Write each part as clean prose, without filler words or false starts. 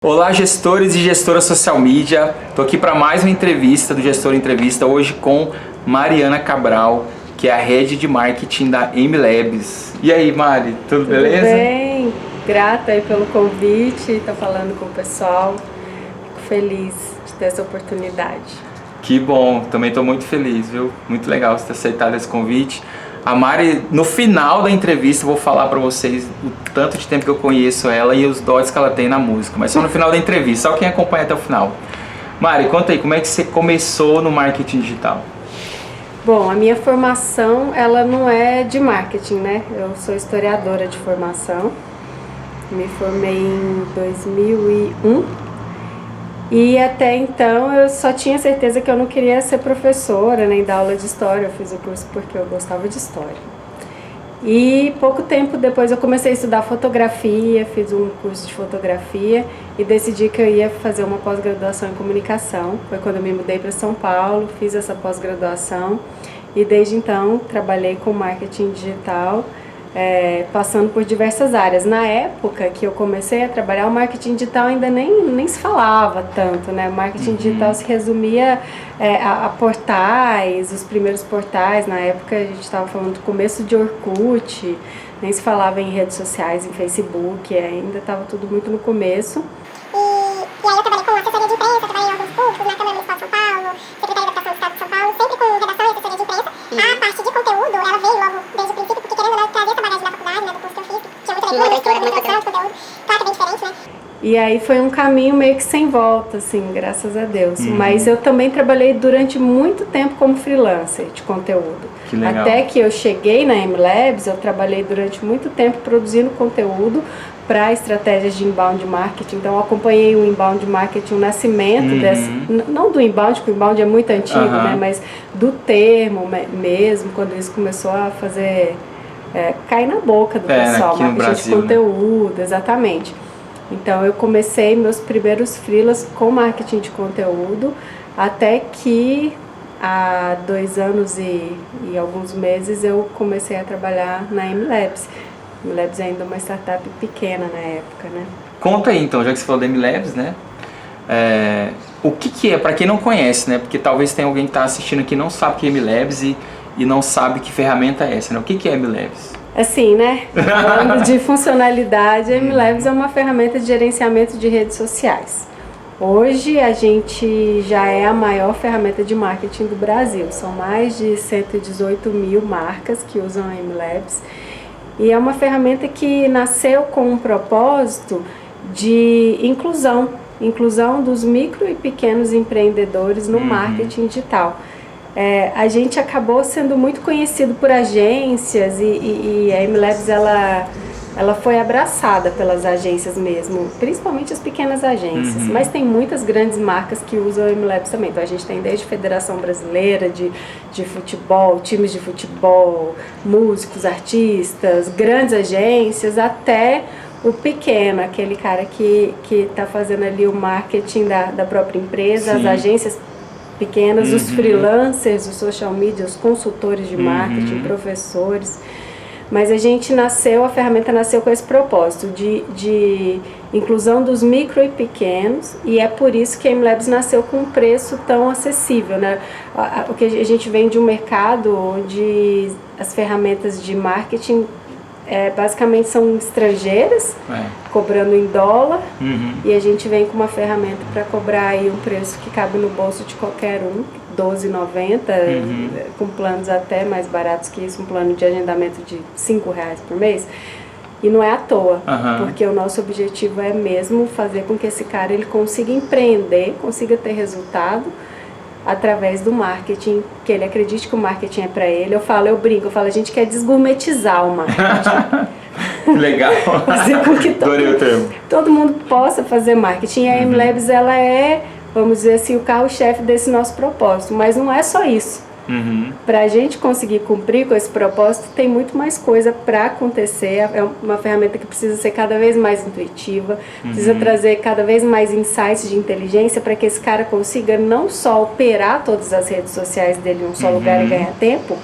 Olá, gestores e gestoras social media. Estou aqui para mais uma entrevista do Gestor Entrevista, hoje com Mariana Cabral, que é a Head de Marketing da MLabs. E aí, Mari, tudo beleza? Tudo bem, grata aí pelo convite, estou falando com o pessoal, fico feliz de ter essa oportunidade. Que bom, também estou muito feliz, viu? Muito legal você ter aceitado esse convite. A Mari, no final da entrevista, eu vou falar para vocês o tanto de tempo que eu conheço ela e os dotes que ela tem na música, mas só no final da entrevista, só quem acompanha até o final. Mari, conta aí, como é que você começou no marketing digital? Bom, a minha formação, ela não é de marketing, né? Eu sou historiadora de formação, me formei em 2001 e até então eu só tinha certeza que eu não queria ser professora nem dar aula de história, eu fiz o curso porque eu gostava de história. E pouco tempo depois eu comecei a estudar fotografia, fiz um curso de fotografia e decidi que eu ia fazer uma pós-graduação em comunicação. Foi quando eu me mudei para São Paulo, fiz essa pós-graduação e desde então trabalhei com marketing digital, passando por diversas áreas. Na época que eu comecei a trabalhar, o marketing digital ainda nem se falava tanto, né? O marketing digital se resumia a portais, os primeiros portais. Na época a gente estava falando do começo de Orkut, nem se falava em redes sociais, em Facebook, ainda estava tudo muito no começo. E aí eu trabalhei com assessoria de imprensa, trabalhei em alguns públicos, na Câmara Municipal de São Paulo, Secretaria da Educação do Estado de São Paulo, sempre com redação e assessoria de imprensa. A parte de conteúdo, ela veio logo desde o princípio, porque querendo ou não, eu trazia essa bagagem da faculdade, né, do curso que eu fiz, tinha muita leitura, muita produção de conteúdo, claro que é bem diferente, né? E aí foi um caminho meio que sem volta, assim, graças a Deus. Mas eu também trabalhei durante muito tempo como freelancer de conteúdo. Que legal. Até que eu cheguei na MLabs, eu trabalhei durante muito tempo produzindo conteúdo para estratégias de inbound marketing. Então eu acompanhei o inbound marketing, o nascimento não do inbound, porque o inbound é muito antigo, né? Mas do termo mesmo, quando isso começou a fazer cair na boca do pessoal, aqui no marketing Brasil, de conteúdo, né? Exatamente. Então eu comecei meus primeiros freelas com marketing de conteúdo, até que há 2 anos e alguns meses eu comecei a trabalhar na MLabs. MLabs é ainda uma startup pequena na época, né? Conta aí então, já que você falou da MLabs, né? O que é, para quem não conhece, né? Porque talvez tenha alguém que está assistindo aqui e não sabe o que é MLabs e não sabe que ferramenta é essa, né? O que é MLabs? Assim, né? Falando de funcionalidade, a MLabs é uma ferramenta de gerenciamento de redes sociais. Hoje a gente já é a maior ferramenta de marketing do Brasil. São mais de 118 mil marcas que usam a MLabs. E é uma ferramenta que nasceu com um propósito de inclusão dos micro e pequenos empreendedores no marketing digital. A gente acabou sendo muito conhecido por agências e a MLabs ela foi abraçada pelas agências mesmo, principalmente as pequenas agências, mas tem muitas grandes marcas que usam a MLabs também. Então a gente tem desde Federação Brasileira de Futebol, times de futebol, músicos, artistas, grandes agências, até o pequeno, aquele cara que está fazendo ali o marketing da própria empresa. Sim. As agências pequenas, os freelancers, os social media, os consultores de marketing, professores. Mas a ferramenta nasceu com esse propósito de inclusão dos micro e pequenos, e é por isso que a MLabs nasceu com um preço tão acessível, né? O que a gente vem de um mercado onde as ferramentas de marketing basicamente são estrangeiras, cobrando em dólar, e a gente vem com uma ferramenta para cobrar aí um preço que cabe no bolso de qualquer um, R$12,90, com planos até mais baratos que isso, um plano de agendamento de R$5 por mês. E não é à toa, porque o nosso objetivo é mesmo fazer com que esse cara ele consiga empreender, consiga ter resultado através do marketing, que ele acredite que o marketing é para ele. Eu brinco, a gente quer desgourmetizar o marketing. Legal. Fazer com que todo mundo possa fazer marketing. E a MLabs, ela é, vamos dizer assim, o carro-chefe desse nosso propósito, mas não é só isso. Para a gente conseguir cumprir com esse propósito, tem muito mais coisa para acontecer. É uma ferramenta que precisa ser cada vez mais intuitiva, precisa trazer cada vez mais insights de inteligência para que esse cara consiga não só operar todas as redes sociais dele em um só lugar e ganhar tempo,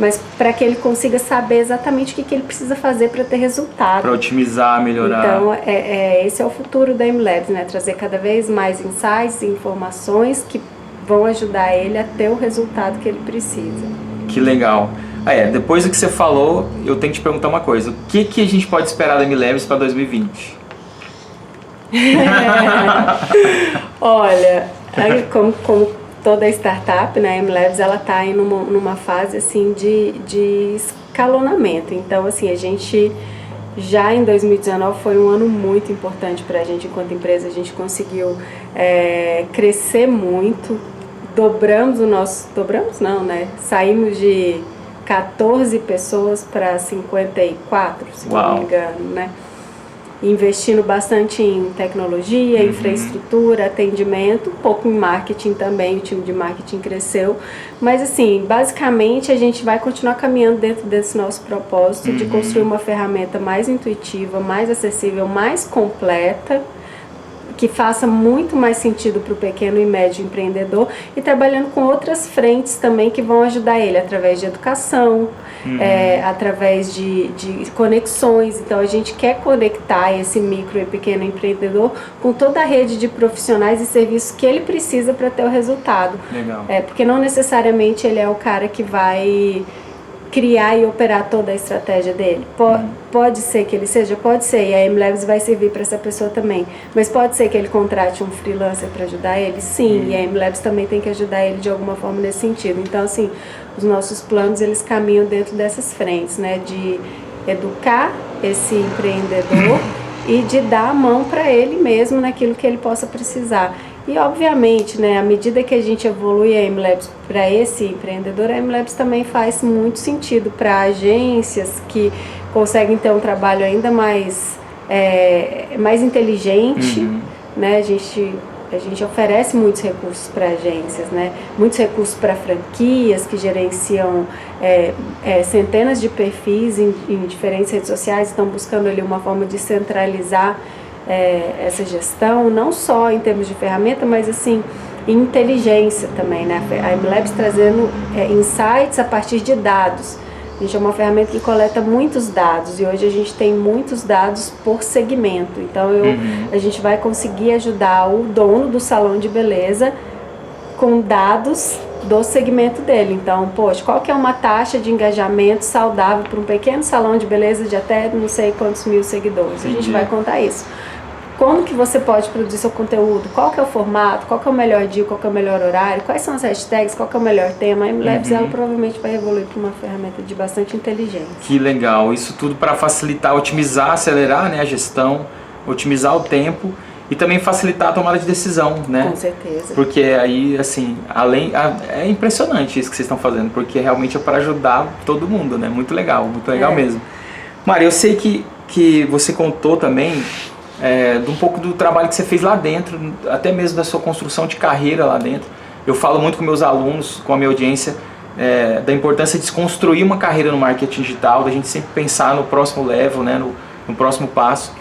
mas para que ele consiga saber exatamente o que ele precisa fazer para ter resultado. Para otimizar, melhorar. Então, esse é o futuro da MLabs, né? Trazer cada vez mais insights e informações que vão ajudar ele a ter o resultado que ele precisa. Que legal. Depois do que você falou, eu tenho que te perguntar uma coisa. O que a gente pode esperar da MLabs para 2020? Olha, como toda startup, né, a MLabs ela está aí numa fase assim de escalonamento. Então, assim, a gente já em 2019 foi um ano muito importante para a gente enquanto empresa. A gente conseguiu crescer muito, saímos de 14 pessoas para 54, se não me engano, né? Investindo bastante em tecnologia, infraestrutura, atendimento, um pouco em marketing também, o time de marketing cresceu. Mas assim, basicamente a gente vai continuar caminhando dentro desse nosso propósito de construir uma ferramenta mais intuitiva, mais acessível, mais completa, que faça muito mais sentido para o pequeno e médio empreendedor, e trabalhando com outras frentes também que vão ajudar ele através de educação, através de conexões. Então a gente quer conectar esse micro e pequeno empreendedor com toda a rede de profissionais e serviços que ele precisa para ter o resultado. Legal. Porque não necessariamente ele é o cara que vai criar e operar toda a estratégia dele. Pode ser que ele seja, pode ser, e a MLabs vai servir para essa pessoa também. Mas pode ser que ele contrate um freelancer para ajudar ele? Sim, e a MLabs também tem que ajudar ele de alguma forma nesse sentido. Então, assim, os nossos planos, eles caminham dentro dessas frentes, né? De educar esse empreendedor e de dar a mão para ele mesmo naquilo que ele possa precisar. E, obviamente, né, à medida que a gente evolui a MLabs para esse empreendedor, a MLabs também faz muito sentido para agências que conseguem ter um trabalho ainda mais inteligente, né? A gente oferece muitos recursos para agências, né? Muitos recursos para franquias que gerenciam centenas de perfis em diferentes redes sociais, estão buscando ali uma forma de centralizar essa gestão, não só em termos de ferramenta, mas assim, em inteligência também, né? A MLabs trazendo insights a partir de dados. A gente é uma ferramenta que coleta muitos dados e hoje a gente tem muitos dados por segmento. Então a gente vai conseguir ajudar o dono do salão de beleza com dados do segmento dele. Então, poxa, qual que é uma taxa de engajamento saudável para um pequeno salão de beleza de até não sei quantos mil seguidores? A gente vai contar isso. Como que você pode produzir seu conteúdo? Qual que é o formato? Qual que é o melhor dia? Qual que é o melhor horário? Quais são as hashtags? Qual que é o melhor tema? A MLabs, ela provavelmente vai evoluir para uma ferramenta de bastante inteligência. Que legal. Isso tudo para facilitar, otimizar, acelerar, né, a gestão, otimizar o tempo e também facilitar a tomada de decisão, né? Com certeza. Porque aí, assim, é impressionante isso que vocês estão fazendo, porque realmente é para ajudar todo mundo, né? Muito legal mesmo. Mari, eu sei que você contou também de um pouco do trabalho que você fez lá dentro, até mesmo da sua construção de carreira lá dentro. Eu falo muito com meus alunos, com a minha audiência, da importância de desconstruir uma carreira no marketing digital, da gente sempre pensar no próximo level, né, no próximo passo.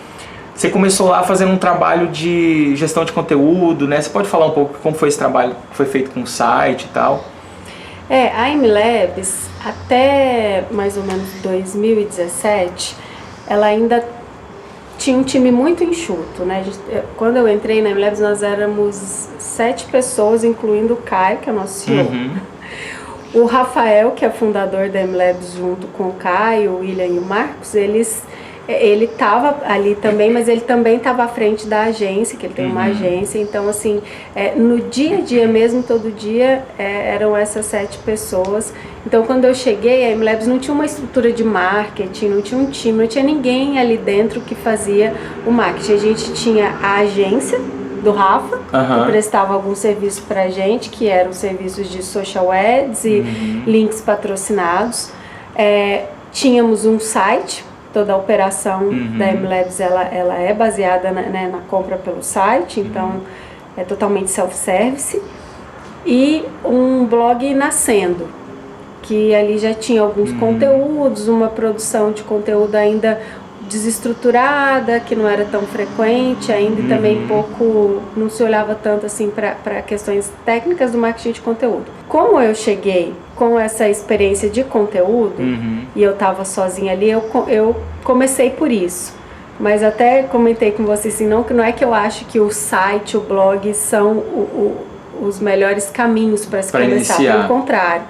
Você começou lá fazendo um trabalho de gestão de conteúdo, né? Você pode falar um pouco como foi esse trabalho que foi feito com o site e tal? A MLabs, até mais ou menos 2017, ela ainda tinha um time muito enxuto, né? Quando eu entrei na MLabs, nós éramos 7 pessoas, incluindo o Caio, que é o nosso CEO. O Rafael, que é fundador da MLabs, junto com o Caio, o William e o Marcos, ele estava ali também, mas ele também estava à frente da agência, que ele tem uma agência. Então, assim, no dia a dia mesmo, todo dia, eram essas 7 pessoas. Então, quando eu cheguei, a MLabs não tinha uma estrutura de marketing, não tinha um time, não tinha ninguém ali dentro que fazia o marketing. A gente tinha a agência do Rafa, que prestava alguns serviços pra gente, que eram serviços de social ads e links patrocinados. Tínhamos um site. Toda a operação da MLabs ela é baseada na compra pelo site, então é totalmente self-service. E um blog nascendo, que ali já tinha alguns conteúdos, uma produção de conteúdo ainda desestruturada, que não era tão frequente ainda, e também pouco, não se olhava tanto assim para questões técnicas do marketing de conteúdo. Como eu cheguei com essa experiência de conteúdo, e eu estava sozinha ali, eu comecei por isso. Mas até comentei com você assim, que não é que eu acho que o site, o blog são os melhores caminhos para se começar, pelo contrário.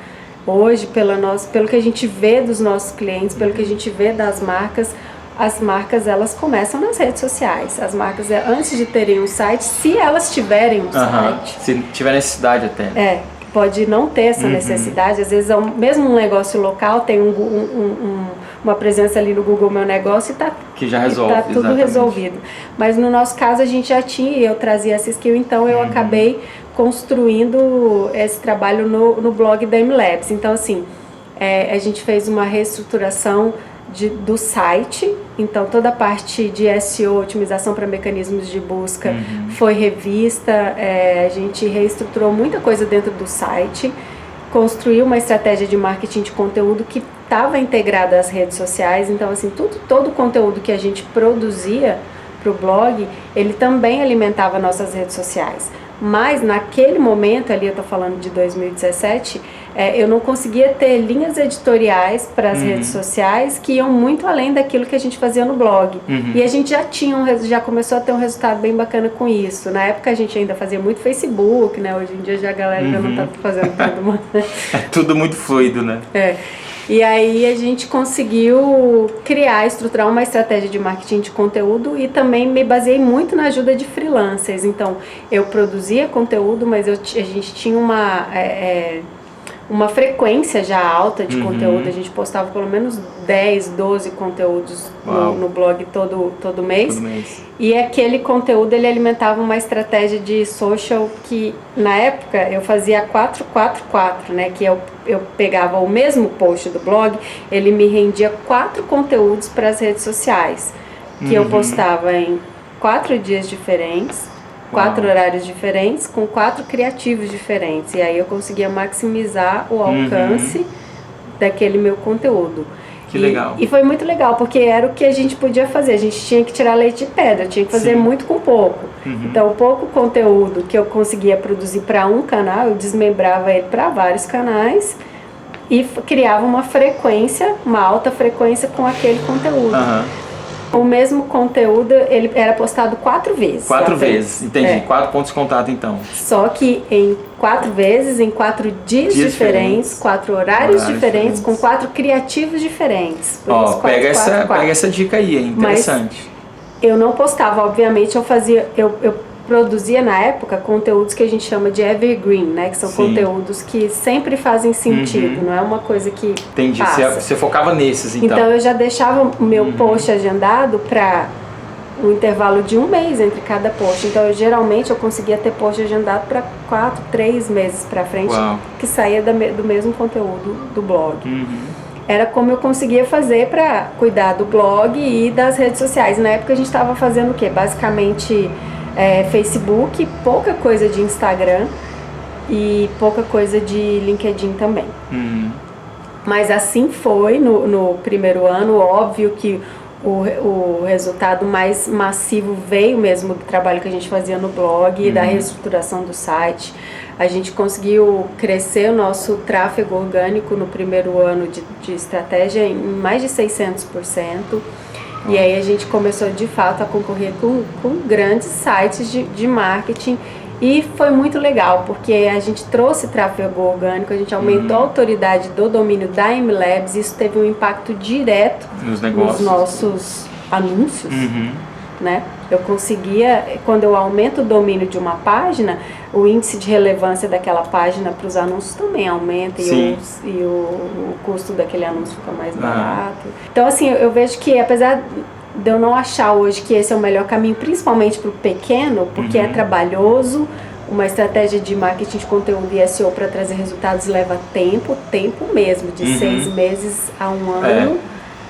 Hoje, pelo que a gente vê dos nossos clientes, pelo que a gente vê das marcas, as marcas elas começam nas redes sociais. As marcas, antes de terem um site, se elas tiverem um site... Se tiver necessidade até. Pode não ter essa necessidade. Às vezes, mesmo um negócio local tem uma presença ali no Google Meu Negócio que já resolve, tá tudo resolvido. Mas no nosso caso a gente já tinha, eu trazia essa skill, então eu acabei construindo esse trabalho no blog da MLabs. Então assim, a gente fez uma reestruturação do site, então toda a parte de SEO, otimização para mecanismos de busca, foi revista, a gente reestruturou muita coisa dentro do site, construiu uma estratégia de marketing de conteúdo que estava integrada às redes sociais, então assim, todo o conteúdo que a gente produzia para o blog, ele também alimentava nossas redes sociais. Mas naquele momento, ali eu estou falando de 2017, eu não conseguia ter linhas editoriais para as redes sociais que iam muito além daquilo que a gente fazia no blog. E a gente já começou a ter um resultado bem bacana com isso. Na época a gente ainda fazia muito Facebook, né? Hoje em dia já a galera já não está fazendo tudo mais. É tudo muito fluido, né? E aí a gente conseguiu estruturar uma estratégia de marketing de conteúdo e também me baseei muito na ajuda de freelancers. Então, eu produzia conteúdo, mas a gente tinha uma frequência já alta de conteúdo. A gente postava pelo menos 10, 12 conteúdos no blog todo mês. E aquele conteúdo, ele alimentava uma estratégia de social que, na época, eu fazia 4-4-4, né? Que eu pegava o mesmo post do blog, ele me rendia 4 conteúdos para as redes sociais, que eu postava em 4 dias diferentes, 4 horários diferentes, com 4 criativos diferentes. E aí eu conseguia maximizar o alcance daquele meu conteúdo. Que legal. E foi muito legal, porque era o que a gente podia fazer. A gente tinha que tirar leite de pedra, tinha que fazer muito com pouco. Então, o pouco conteúdo que eu conseguia produzir para um canal, eu desmembrava ele para vários canais e criava uma frequência, uma alta frequência com aquele conteúdo. O mesmo conteúdo, ele era postado 4 vezes. 4 vezes, entendi. 4 pontos de contato, então. Só que em 4 vezes, em 4 dias diferentes, 4 horários diferentes, com 4 criativos diferentes. Pega essa dica aí, é interessante. Mas eu não postava, obviamente, eu produzia na época conteúdos que a gente chama de evergreen, né? Que são conteúdos que sempre fazem sentido, não é uma coisa que Entendi, passa. você focava nesses, então. Então eu já deixava o meu post agendado para um intervalo de 1 mês entre cada post. Então geralmente eu conseguia ter post agendado para 4, 3 meses para frente, que saía do mesmo conteúdo do blog. Era como eu conseguia fazer para cuidar do blog e das redes sociais. Na época a gente estava fazendo o quê? Basicamente Facebook, pouca coisa de Instagram e pouca coisa de LinkedIn também. Mas assim foi no primeiro ano. Óbvio que o resultado mais massivo veio mesmo do trabalho que a gente fazia no blog e da reestruturação do site. A gente conseguiu crescer o nosso tráfego orgânico no primeiro ano de estratégia em mais de 600%. E aí a gente começou de fato a concorrer com grandes sites de marketing e foi muito legal, porque a gente trouxe tráfego orgânico, a gente aumentou a autoridade do domínio da MLabs, isso teve um impacto direto nos nossos anúncios, né? Eu conseguia, quando eu aumento o domínio de uma página, o índice de relevância daquela página para os anúncios também aumenta e o custo daquele anúncio fica mais barato. Então, assim, eu vejo que apesar de eu não achar hoje que esse é o melhor caminho, principalmente para o pequeno, porque é trabalhoso, uma estratégia de marketing de conteúdo e SEO para trazer resultados leva tempo mesmo, de 6 meses a 1 ano,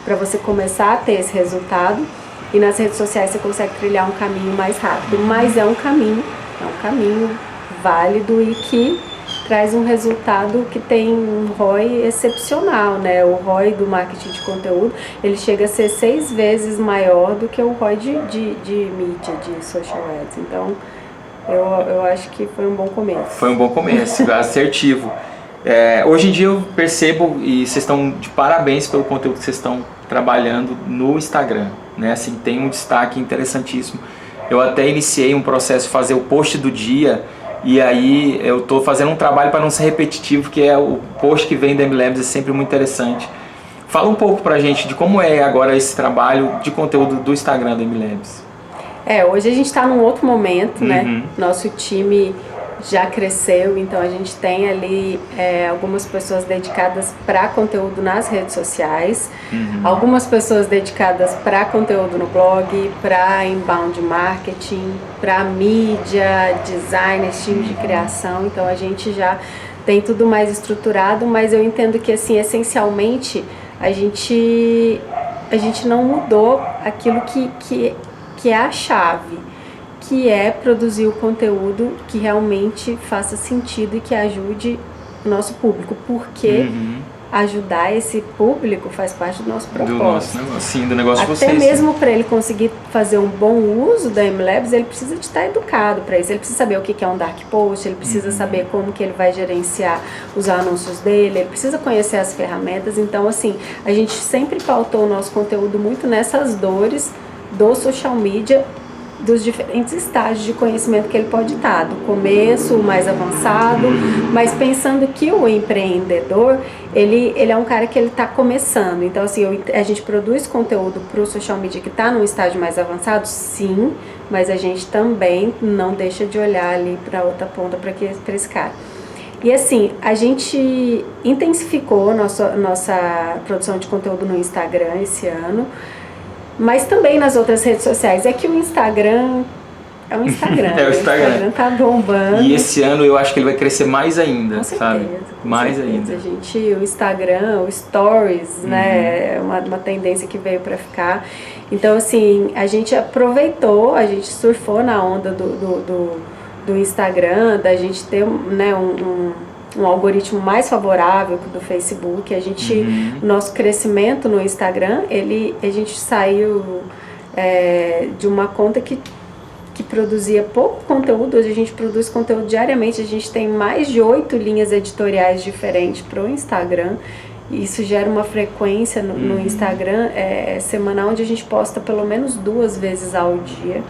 para você começar a ter esse resultado. E nas redes sociais você consegue trilhar um caminho mais rápido, mas é um caminho válido e que traz um resultado que tem um ROI excepcional, né? O ROI do marketing de conteúdo, ele chega a ser 6 vezes maior do que o ROI de mídia, de social ads. Então, eu acho que foi um bom começo. Foi um bom começo, assertivo. Hoje em dia eu percebo, e vocês estão de parabéns pelo conteúdo que vocês estão trabalhando no Instagram, né? Assim, tem um destaque interessantíssimo. Eu até iniciei um processo de fazer o post do dia, e aí eu estou fazendo um trabalho para não ser repetitivo, que é o post que vem da MLabs, é sempre muito interessante. Fala um pouco pra gente de como é agora esse trabalho de conteúdo do Instagram da MLabs. Hoje a gente está num outro momento, né? Nosso time já cresceu, então a gente tem ali algumas pessoas dedicadas para conteúdo nas redes sociais, algumas pessoas dedicadas para conteúdo no blog, para inbound marketing, para mídia, designers, time de criação. Então a gente já tem tudo mais estruturado, mas eu entendo que assim, essencialmente a gente não mudou aquilo que é a chave, que é produzir o conteúdo que realmente faça sentido e que ajude o nosso público, porque ajudar esse público faz parte do nosso propósito. Do nosso negócio, sim, do negócio de vocês. Até mesmo para ele conseguir fazer um bom uso da MLabs, ele precisa de estar educado para isso. Ele precisa saber o que é um dark post, ele precisa saber como que ele vai gerenciar os anúncios dele, ele precisa conhecer as ferramentas. Então, assim, a gente sempre pautou o nosso conteúdo muito nessas dores do social media, dos diferentes estágios de conhecimento que ele pode estar, do começo, o mais avançado, mas pensando que o empreendedor, ele é um cara que ele está começando. Então, assim, a gente produz conteúdo para o social media que está num estágio mais avançado, sim, mas a gente também não deixa de olhar ali para outra ponta para esse cara. E assim, a gente intensificou nossa produção de conteúdo no Instagram esse ano, mas também nas outras redes sociais. É que o Instagram é o Instagram. O Instagram tá bombando. E esse ano eu acho que ele vai crescer mais ainda, com certeza, sabe? Mais certeza. ainda. O Instagram, o Stories, né? É uma tendência que veio para ficar. Então, assim, a gente aproveitou, a gente surfou na onda do Instagram, da gente ter, né, um algoritmo mais favorável que o do Facebook. Nosso crescimento no Instagram, a gente saiu de uma conta que produzia pouco conteúdo. Hoje a gente produz conteúdo diariamente, a gente tem mais de 8 linhas editoriais diferentes para o Instagram. Isso gera uma frequência no Instagram semanal, onde a gente posta pelo menos 2 vezes ao dia.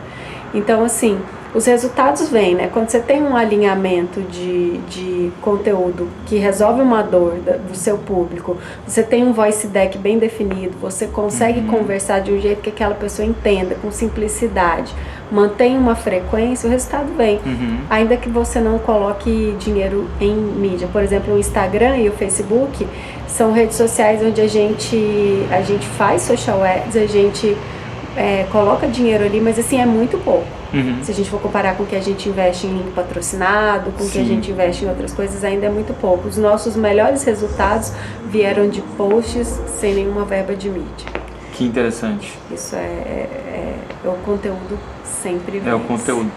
Então, assim, os resultados vêm, né? Quando você tem um alinhamento de conteúdo que resolve uma dor do seu público, você tem um voice deck bem definido, você consegue conversar de um jeito que aquela pessoa entenda, com simplicidade, mantém uma frequência, o resultado vem. Ainda que você não coloque dinheiro em mídia. Por exemplo, o Instagram e o Facebook são redes sociais onde a gente faz social ads, a gente coloca dinheiro ali, mas assim, é muito pouco. Se a gente for comparar com o que a gente investe em link patrocinado, com o que a gente investe em outras coisas, ainda é muito pouco. Os nossos melhores resultados vieram de posts sem nenhuma verba de mídia. Que interessante. Isso é o conteúdo sempre vence. É o conteúdo.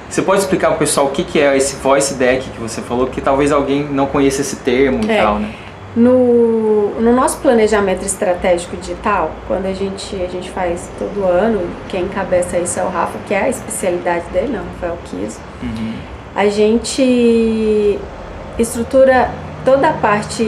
Você pode explicar para o pessoal o que é esse voice deck que você falou, que talvez alguém não conheça esse termo e tal, né? No nosso planejamento estratégico digital, quando a gente faz todo ano, quem encabeça isso é o Rafa, que é a especialidade dele, não, Rafael Kiso. A gente estrutura toda a parte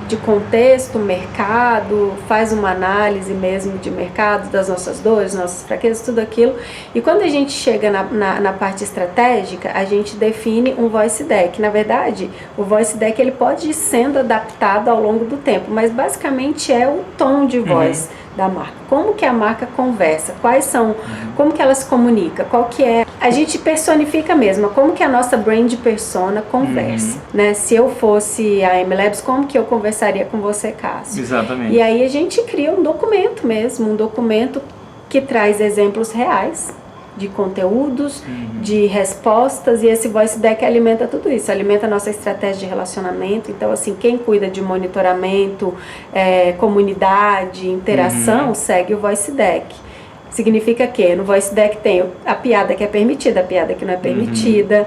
de contexto, mercado, faz uma análise mesmo de mercado, das nossas dores, nossas fraquezas, tudo aquilo. E quando a gente chega na parte estratégica, a gente define um voice deck. Na verdade, o voice deck ele pode ir sendo adaptado ao longo do tempo, mas basicamente é o tom de voz da marca. Como que a marca conversa? Quais são, como que ela se comunica? Qual que é? A gente personifica mesmo, como que a nossa brand persona conversa, né? Se eu fosse a MLabs, como que eu conversaria com você, Cássio? Exatamente. E aí a gente cria um documento mesmo, um documento que traz exemplos reais de conteúdos, de respostas, e esse voice deck alimenta tudo isso, alimenta a nossa estratégia de relacionamento. Então, assim, quem cuida de monitoramento, comunidade, interação, segue o voice deck. Significa que no voice deck tem a piada que é permitida, a piada que não é permitida,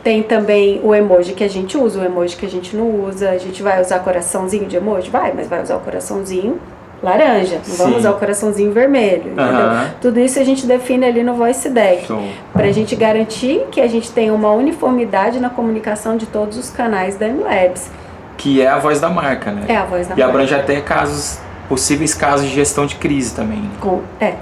Tem também o emoji que a gente usa, o emoji que a gente não usa. A gente vai usar coraçãozinho de emoji? Vai, mas vai usar o coraçãozinho laranja. Não vamos usar o coraçãozinho vermelho, entendeu? Tudo isso a gente define ali no Voice Deck. Para a gente garantir que a gente tenha uma uniformidade na comunicação de todos os canais da MLabs. Que é a voz da marca, né? É a voz da marca. E abrange até possíveis casos de gestão de crise também.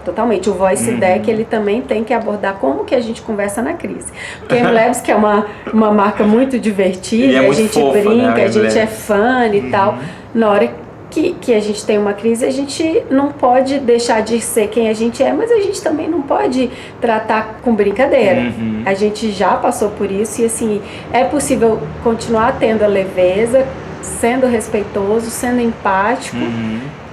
Totalmente. O Voice Deck, ele também tem que abordar como que a gente conversa na crise. Porque a MLabs, que é uma marca muito divertida, a gente fofa, brinca, né? A gente é fã e tal. Na hora que a gente tem uma crise, a gente não pode deixar de ser quem a gente é, mas a gente também não pode tratar com brincadeira. A gente já passou por isso e assim, é possível continuar tendo a leveza, sendo respeitoso, sendo empático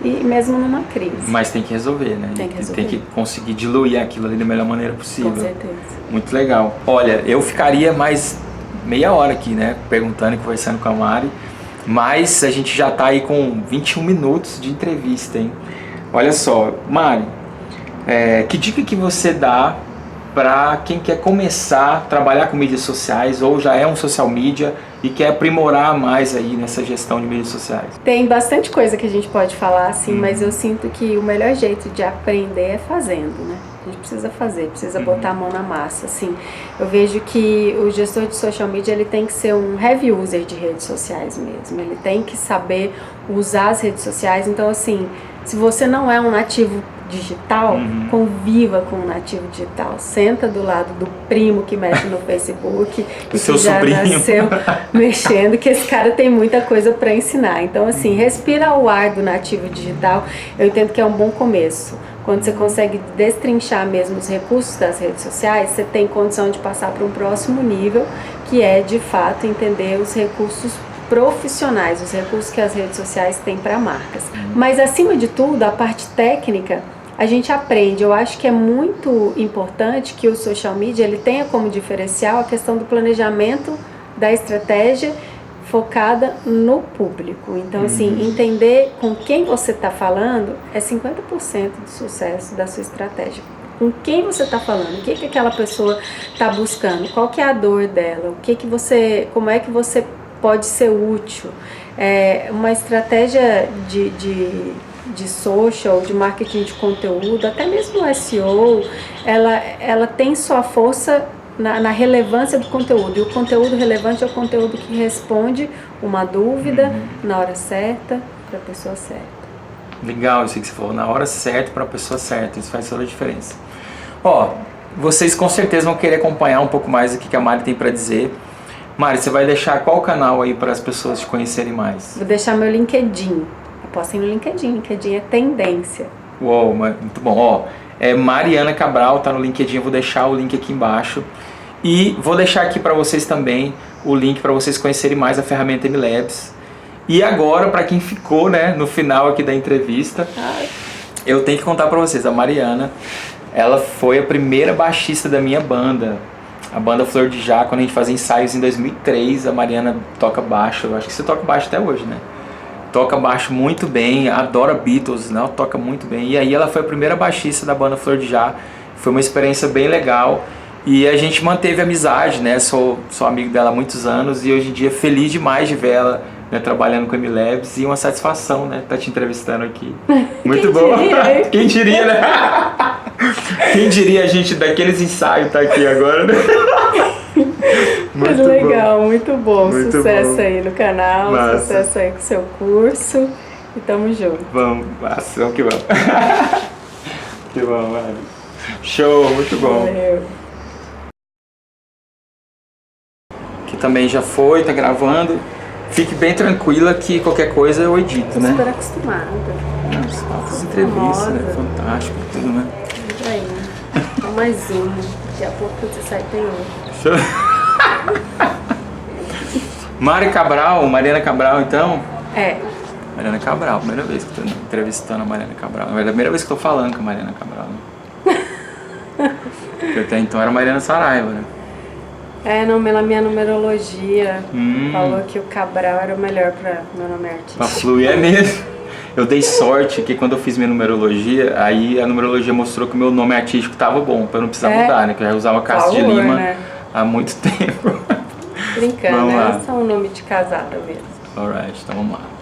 e mesmo numa crise. Mas tem que resolver, né? Tem que conseguir diluir aquilo ali da melhor maneira possível. Com certeza. Muito legal. Olha, eu ficaria mais meia hora aqui, né? Perguntando e conversando com a Mari. Mas a gente já tá aí com 21 minutos de entrevista, hein? Olha só, Mari, que dica que você dá para quem quer começar a trabalhar com mídias sociais ou já é um social media e quer aprimorar mais aí nessa gestão de mídias sociais? Tem bastante coisa que a gente pode falar, assim, mas eu sinto que o melhor jeito de aprender é fazendo, né? A gente precisa fazer, precisa botar a mão na massa, assim. Eu vejo que o gestor de social media, ele tem que ser um heavy user de redes sociais mesmo. Ele tem que saber usar as redes sociais. Então, assim, se você não é um nativo digital, conviva com um nativo digital. Senta do lado do primo que mexe no Facebook e seu que já sobrinho nasceu mexendo, que esse cara tem muita coisa para ensinar. Então, assim, respira o ar do nativo digital. Eu entendo que é um bom começo. Quando você consegue destrinchar mesmo os recursos das redes sociais, você tem condição de passar para um próximo nível, que é, de fato, entender os recursos profissionais, os recursos que as redes sociais têm para marcas. Mas, acima de tudo, a parte técnica, a gente aprende. Eu acho que é muito importante que o social media ele tenha como diferencial a questão do planejamento da estratégia focada no público. Então, assim, entender com quem você está falando é 50% do sucesso da sua estratégia. Com quem você está falando, o que aquela pessoa está buscando, qual que é a dor dela, como é que você pode ser útil. Uma estratégia de social, de marketing de conteúdo, até mesmo o SEO, ela tem sua força na relevância do conteúdo. E o conteúdo relevante é o conteúdo que responde uma dúvida na hora certa, para a pessoa certa. Legal isso que você falou, na hora certa, para a pessoa certa. Isso faz toda a diferença. Ó, vocês com certeza vão querer acompanhar um pouco mais o que a Mari tem para dizer. Mari, você vai deixar qual canal aí para as pessoas te conhecerem mais? Vou deixar meu LinkedIn. Eu posso ir no LinkedIn. LinkedIn é tendência. Uou, muito bom. Ó, Mariana Cabral, tá no LinkedIn. Eu vou deixar o link aqui embaixo. E vou deixar aqui para vocês também o link para vocês conhecerem mais a ferramenta MLabs. E agora, para quem ficou, né, no final aqui da entrevista, eu tenho que contar para vocês. A Mariana, ela foi a primeira baixista da minha banda. A banda Flor de Já, quando a gente fazia ensaios em 2003, a Mariana toca baixo. Eu acho que você toca baixo até hoje, né? Toca baixo muito bem, adora Beatles, né? Toca muito bem. E aí ela foi a primeira baixista da banda Flor de Já. Foi uma experiência bem legal. E a gente manteve amizade, né? Sou amigo dela há muitos anos e hoje em dia feliz demais de ver ela, né, trabalhando com a MLabs, e uma satisfação, né, estar te entrevistando aqui. Muito bom. Quem diria, né? Quem diria a gente daqueles ensaios tá aqui agora, né? Muito legal, muito bom. Muito sucesso bom. Aí no canal, Massa. Sucesso aí com o seu curso e tamo junto. Vamos, vamos que vamos. Que bom, mano. Show, muito bom. Valeu. Que também já foi, tá gravando. Fique bem tranquila que qualquer coisa eu edito, Tô né? super acostumada. As entrevistas, né? Famosa. Fantástico, tudo, né? Isso aí. Só mais uma. Daqui a pouco você sai tem outro. Mariana Cabral, então? Mariana Cabral, primeira vez que eu tô entrevistando a Mariana Cabral. Na verdade, a primeira vez que eu tô falando com a Mariana Cabral, né? Porque até então era Mariana Saraiva, né? Não, na minha numerologia falou que o Cabral era o melhor pra meu nome artístico. Pra fluir é mesmo. Eu dei sorte que quando eu fiz minha numerologia, aí a numerologia mostrou que o meu nome artístico tava bom, pra eu não precisar mudar, né? Que eu já usava Cássio de Lima, né? há muito tempo. Brincando, Vamos lá. é só um nome de casada mesmo. Alright, então vamos lá.